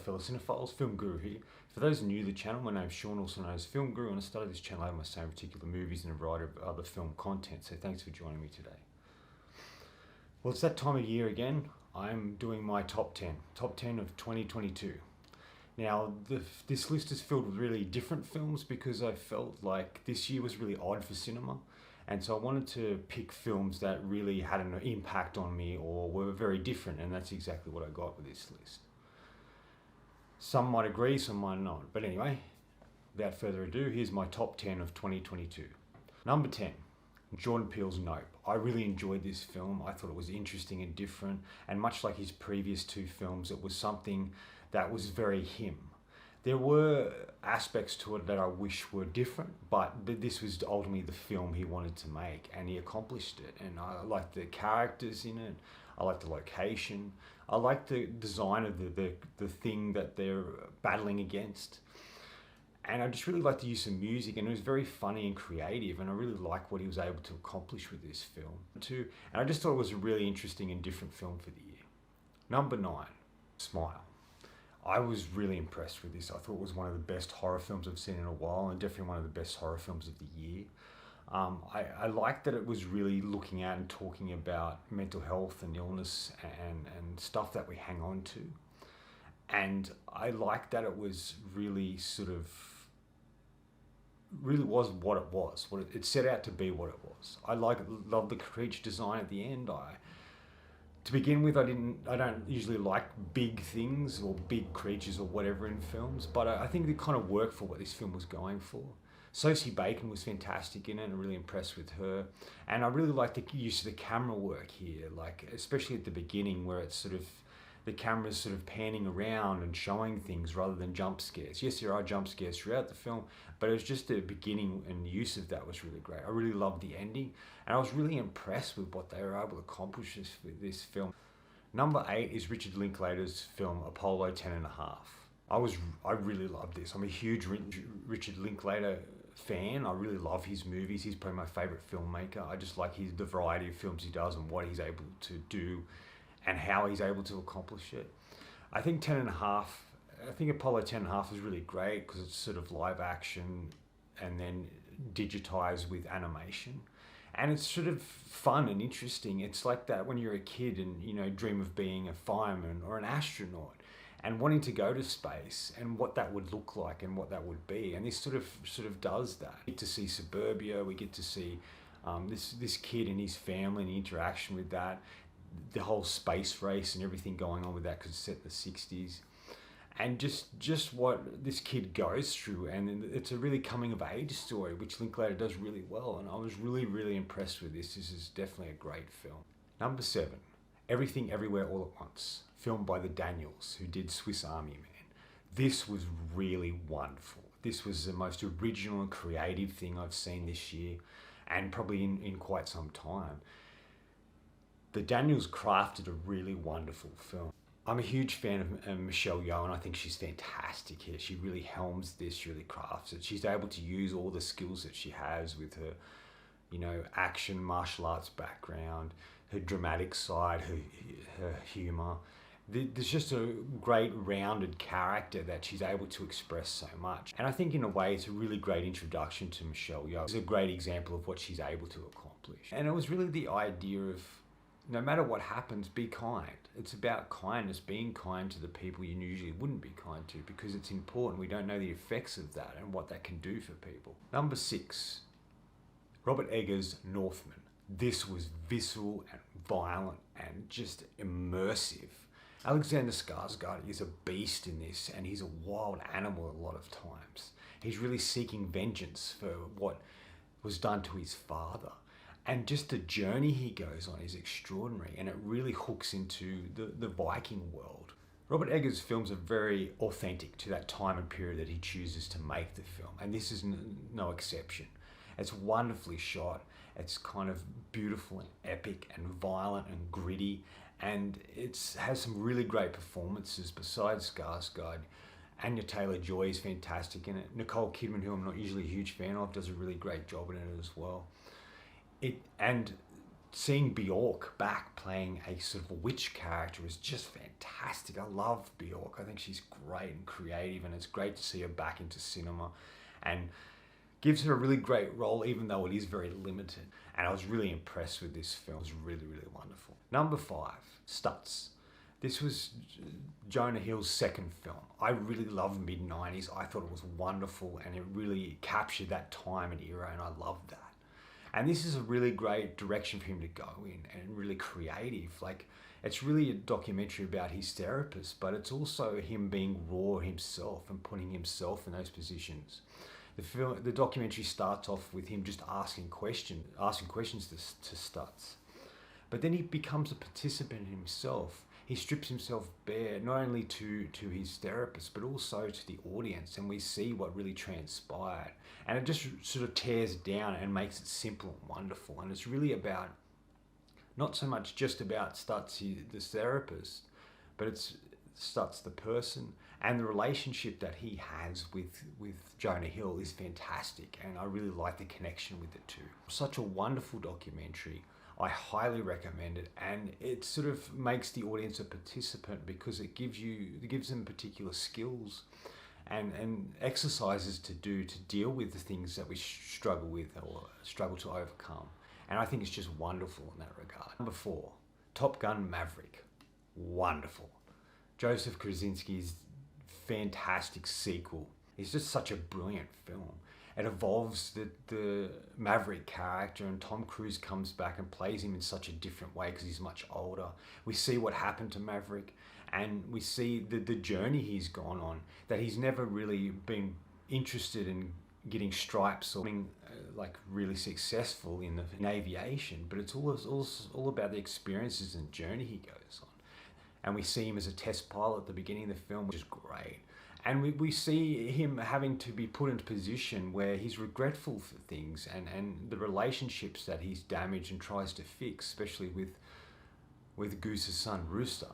fellow cinephiles, Film Guru here. For those new to the channel, my name is Sean, also known as Film Guru, and I started this channel over my same particular movies and a variety of other film content, so thanks for joining me today. Well, it's that time of year again. I'm doing my top 10 of 2022. Now, this list is filled with really different films because I felt like this year was really odd for cinema. And so I wanted to pick films that really had an impact on me or were very different, and that's exactly what I got with this list. Some might agree, some might not. But anyway, without further ado, here's my top 10 of 2022. Number 10, Jordan Peele's Nope. I really enjoyed this film. I thought it was interesting and different, and much like his previous two films, it was something that was very him. There were aspects to it that I wish were different, but this was ultimately the film he wanted to make, and he accomplished it. And I liked the characters in it. I liked the location. I liked the design of the thing that they're battling against. And I just really liked the use of music, and it was very funny and creative, and I really liked what he was able to accomplish with this film too. And I just thought it was a really interesting and different film for the year. Number 9, Smile. I was really impressed with this. I thought it was one of the best horror films I've seen in a while, and definitely one of the best horror films of the year. I liked that it was really looking at and talking about mental health and illness and stuff that we hang on to. And I liked that it was really was what it was. It set out to be what it was. I loved the creature design at the end. To begin with, I don't usually like big things or big creatures or whatever in films, but I think it kind of worked for what this film was going for. Sosie Bacon was fantastic in it, and I'm really impressed with her. And I really like the use of the camera work here, like especially at the beginning where it's the camera's sort of panning around and showing things rather than jump scares. Yes, there are jump scares throughout the film, but it was just the beginning and use of that was really great. I really loved the ending, and I was really impressed with what they were able to accomplish with this film. Number 8 is Richard Linklater's film Apollo 10½. I really loved this. I'm a huge Richard Linklater fan. I really love his movies. He's probably my favorite filmmaker. I just like the variety of films he does and what he's able to do and how he's able to accomplish it. I think Apollo 10½ is really great because it's sort of live action and then digitized with animation. And it's sort of fun and interesting. It's like that when you're a kid and dream of being a fireman or an astronaut and wanting to go to space and what that would look like and what that would be. And this sort of does that. We get to see suburbia, we get to see this kid and his family and the interaction with that, the whole space race and everything going on with that because it's set in the 60s. And just what this kid goes through, and it's a really coming of age story, which Linklater does really well, and I was really, really impressed with this. This is definitely a great film. Number 7, Everything Everywhere All at Once, filmed by the Daniels, who did Swiss Army Man. This was really wonderful. This was the most original and creative thing I've seen this year, and probably in quite some time. The Daniels crafted a really wonderful film. I'm a huge fan of Michelle Yeoh, and I think she's fantastic here. She really helms this, she really crafts it. She's able to use all the skills that she has with her, action, martial arts background, her dramatic side, her humor. There's just a great rounded character that she's able to express so much. And I think in a way it's a really great introduction to Michelle Yeoh. It's a great example of what she's able to accomplish. And it was really the idea of no matter what happens, be kind. It's about kindness, being kind to the people you usually wouldn't be kind to because it's important. We don't know the effects of that and what that can do for people. Number 6, Robert Eggers' Northman. This was visceral and violent and just immersive. Alexander Skarsgård is a beast in this, and he's a wild animal a lot of times. He's really seeking vengeance for what was done to his father. And just the journey he goes on is extraordinary, and it really hooks into the Viking world. Robert Eggers' films are very authentic to that time and period that he chooses to make the film, and this is no exception. It's wonderfully shot, it's kind of beautiful and epic and violent and gritty, and it has some really great performances besides Skarsgård. Anya Taylor-Joy is fantastic in it. Nicole Kidman, who I'm not usually a huge fan of, does a really great job in it as well. And seeing Bjork back playing a sort of witch character is just fantastic. I love Bjork. I think she's great and creative, and it's great to see her back into cinema, and gives her a really great role, even though it is very limited. And I was really impressed with this film. It was really, really wonderful. Number 5, Stutz. This was Jonah Hill's second film. I really loved mid-90s. I thought it was wonderful, and it really captured that time and era, and I loved that. And this is a really great direction for him to go in, and really creative. Like, it's really a documentary about his therapist, but it's also him being raw himself and putting himself in those positions. The documentary starts off with him just asking questions to Stutz. But then he becomes a participant himself. He strips himself bare, not only to his therapist, but also to the audience, and we see what really transpired. And it just sort of tears it down and makes it simple and wonderful. And it's really about, not so much just about Stutz, the therapist, but it's Stutz, the person, and the relationship that he has with Jonah Hill is fantastic. And I really like the connection with it too. Such a wonderful documentary. I highly recommend it, and it sort of makes the audience a participant because it gives them particular skills and exercises to deal with the things that we struggle with or struggle to overcome. And I think it's just wonderful in that regard. Number 4, Top Gun Maverick. Wonderful. Joseph Kosinski's fantastic sequel. It's just such a brilliant film. It evolves the Maverick character, and Tom Cruise comes back and plays him in such a different way because he's much older. We see what happened to Maverick, and we see the journey he's gone on, that he's never really been interested in getting stripes or being like really successful in aviation, but it's all about the experiences and journey he goes on. And we see him as a test pilot at the beginning of the film, which is great. And we see him having to be put into a position where he's regretful for things and the relationships that he's damaged and tries to fix, especially with Goose's son, Rooster.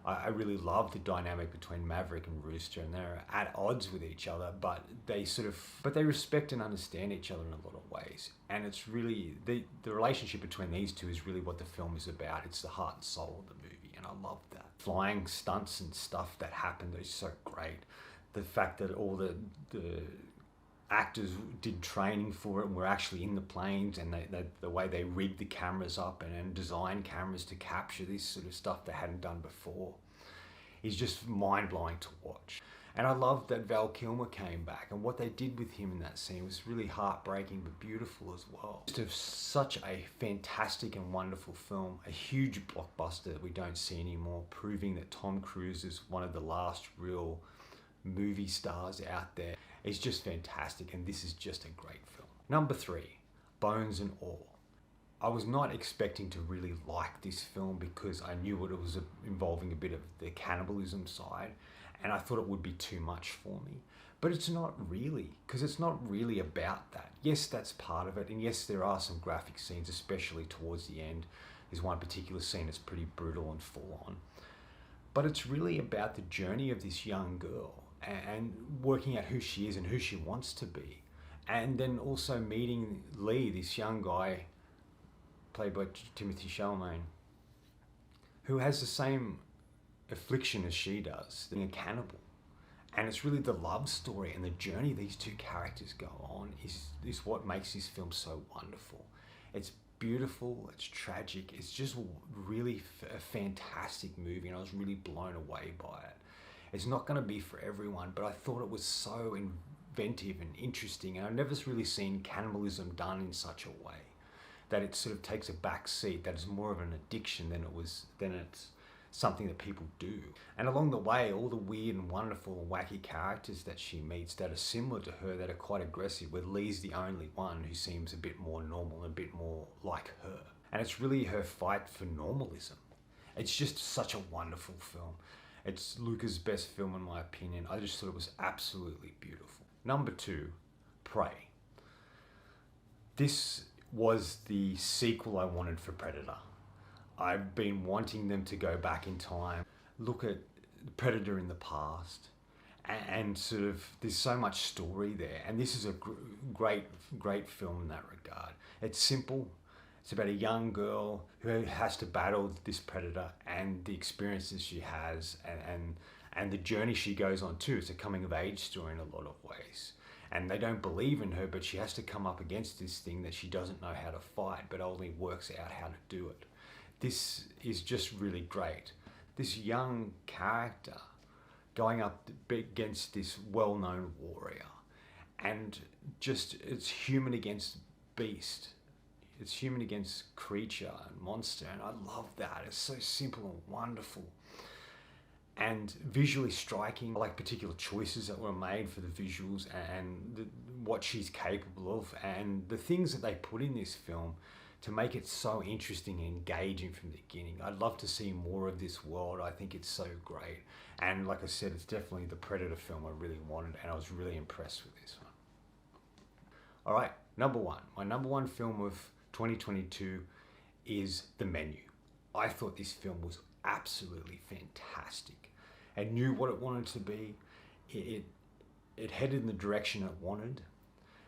I really love the dynamic between Maverick and Rooster, and they're at odds with each other, but they respect and understand each other in a lot of ways. And it's really, the relationship between these two is really what the film is about. It's the heart and soul of the movie, and I love that. Flying stunts and stuff that happened is so great. The fact that all the actors did training for it and were actually in the planes, and the way they rigged the cameras up and designed cameras to capture this sort of stuff they hadn't done before is just mind-blowing to watch. And I love that Val Kilmer came back, and what they did with him in that scene was really heartbreaking but beautiful as well. Just such a fantastic and wonderful film, a huge blockbuster that we don't see anymore, proving that Tom Cruise is one of the last real movie stars out there. It's just fantastic, and this is just a great film. Number 3, Bones and All. I was not expecting to really like this film because I knew it was involving a bit of the cannibalism side, and I thought it would be too much for me. But it's not really, because it's not really about that. Yes, that's part of it, and yes, there are some graphic scenes, especially towards the end. There's one particular scene that's pretty brutal and full on. But it's really about the journey of this young girl and working out who she is and who she wants to be. And then also meeting Lee, this young guy, played by Timothée Chalamet, who has the same affliction as she does, being a cannibal. And it's really the love story and the journey these two characters go on is what makes this film so wonderful. It's beautiful, it's tragic, it's just really a fantastic movie, and I was really blown away by it. It's not going to be for everyone, but I thought it was so inventive and interesting, and I've never really seen cannibalism done in such a way that it sort of takes a back seat, that it's more of an addiction than it's something that people do. And along the way, all the weird and wonderful and wacky characters that she meets that are similar to her, that are quite aggressive, where Lee's the only one who seems a bit more normal, a bit more like her. And it's really her fight for normalism. It's just such a wonderful film. It's Luca's best film in my opinion. I just thought it was absolutely beautiful. Number 2, Prey. This was the sequel I wanted for Predator. I've been wanting them to go back in time, look at Predator in the past, and sort of, there's so much story there. And this is a great film in that regard. It's simple, It's about a young girl who has to battle this predator and the experiences she has and the journey she goes on too. It's a coming of age story in a lot of ways. And they don't believe in her, but she has to come up against this thing that she doesn't know how to fight, but only works out how to do it. This is just really great. This young character going up against this well-known warrior, and just it's human against beast. It's human against creature and monster, and I love that. It's so simple and wonderful. And visually striking. I like particular choices that were made for the visuals and what she's capable of, and the things that they put in this film to make it so interesting and engaging from the beginning. I'd love to see more of this world. I think it's so great. And like I said, it's definitely the Predator film I really wanted, and I was really impressed with this one. All right, number one. My number one film of 2022 is The Menu. I thought this film was absolutely fantastic. It knew what it wanted to be. It headed in the direction it wanted.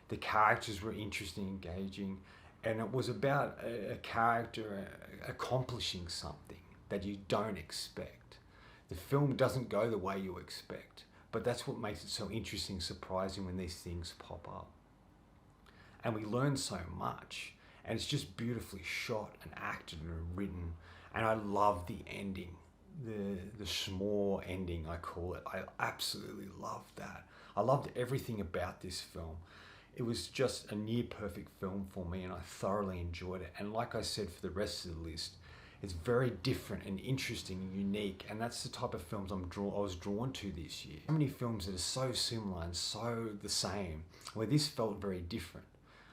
The characters were interesting, engaging, and it was about a character accomplishing something that you don't expect. The film doesn't go the way you expect, but that's what makes it so interesting, surprising when these things pop up. And we learn so much, and it's just beautifully shot and acted and written. And I love the ending, the s'more ending, I call it. I absolutely loved that. I loved everything about this film. It was just a near perfect film for me, and I thoroughly enjoyed it. And like I said, for the rest of the list, it's very different and interesting and unique, and that's the type of films I was drawn to this year. So many films that are so similar and so the same, where this felt very different.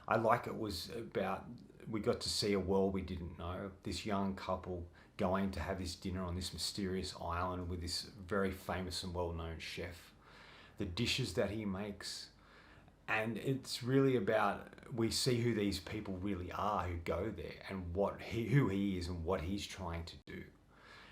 I like it was about, we got to see a world we didn't know. This young couple going to have this dinner on this mysterious island with this very famous and well-known chef. The dishes that he makes. And it's really about, we see who these people really are who go there, and who he is and what he's trying to do.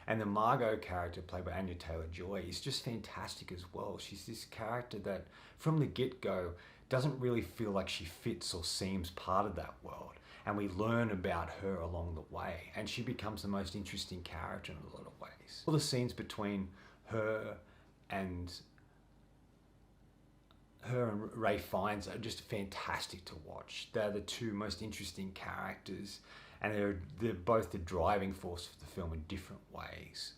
And the Margot character, played by Anya Taylor-Joy, is just fantastic as well. She's this character that, from the get-go, doesn't really feel like she fits or seems part of that world. And we learn about her along the way, and she becomes the most interesting character in a lot of ways. All the scenes between her and Ray Fiennes are just fantastic to watch. They're the two most interesting characters, and they're both the driving force for the film in different ways.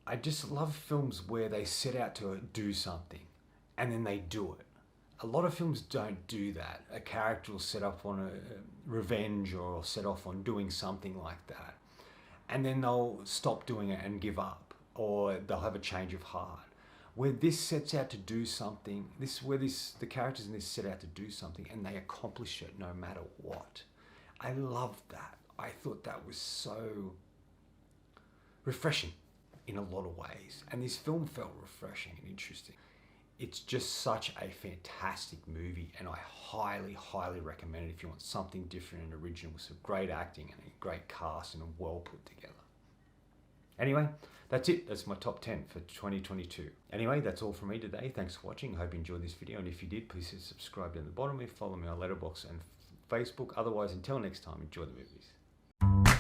I just love films where they set out to do something and then they do it. A lot of films don't do that. A character will set up on a revenge or set off on doing something like that, and then they'll stop doing it and give up, or they'll have a change of heart. Where this sets out to do something, the characters in this set out to do something and they accomplish it no matter what. I loved that. I thought that was so refreshing in a lot of ways. And this film felt refreshing and interesting. It's just such a fantastic movie, and I highly, highly recommend it if you want something different and original with some great acting and a great cast and well put together. Anyway, that's it. That's my top 10 for 2022. Anyway, that's all from me today. Thanks for watching. I hope you enjoyed this video. And if you did, please hit subscribe down the bottom. Follow me on Letterboxd and Facebook. Otherwise, until next time, enjoy the movies.